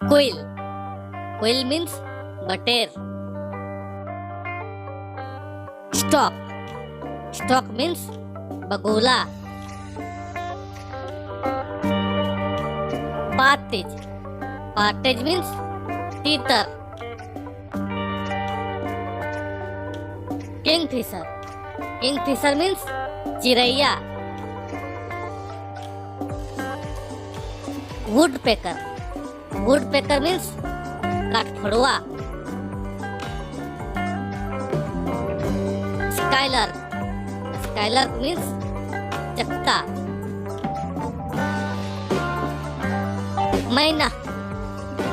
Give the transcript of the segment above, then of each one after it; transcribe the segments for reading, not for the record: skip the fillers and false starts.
Quill. Quill means butter. Stock. Stock means bagula. Partridge. Partridge means teeter. Kingfisher. Kingfisher means chiraiya. Woodpecker. Woodpecker means kathpadwa. Skylar. Skylar means chakka. Maina.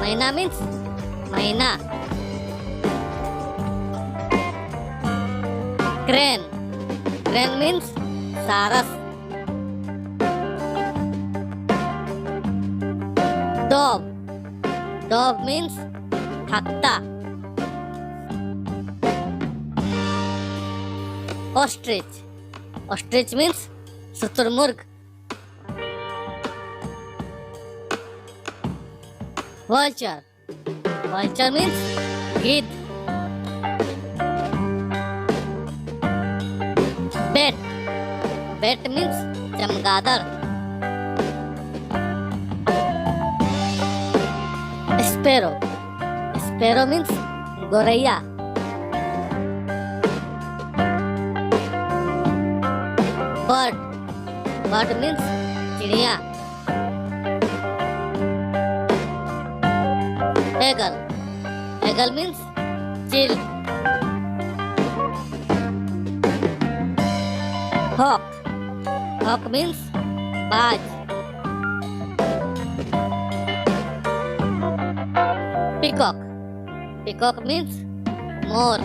Maina means maina. Crane. Crane means saras. Dove. Dove means thakta. Ostrich. Ostrich means suturmurg. Vulture. Vulture means gid. Bat. Bat means chamgadar. Sparrow. Sparrow means goraiya. Bird. Bird means chidiya. Eagle. Eagle means chill. Hawk. Hawk means baaj. Peacock. Peacock means more.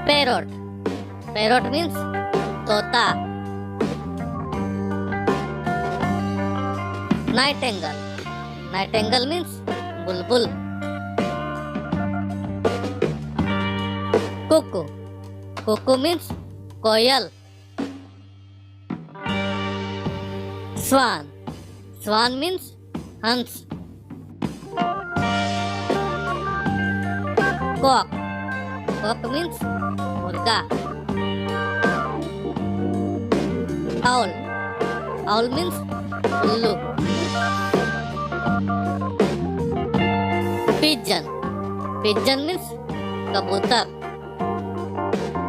Parrot. Parrot means tota. Nightingale. Nightingale means bulbul. Cuckoo. Cuckoo means koyal. Swan. Swan means hens. Cock. Cock means murga. Owl. Owl means ullu. Pigeon. Pigeon means kabutar.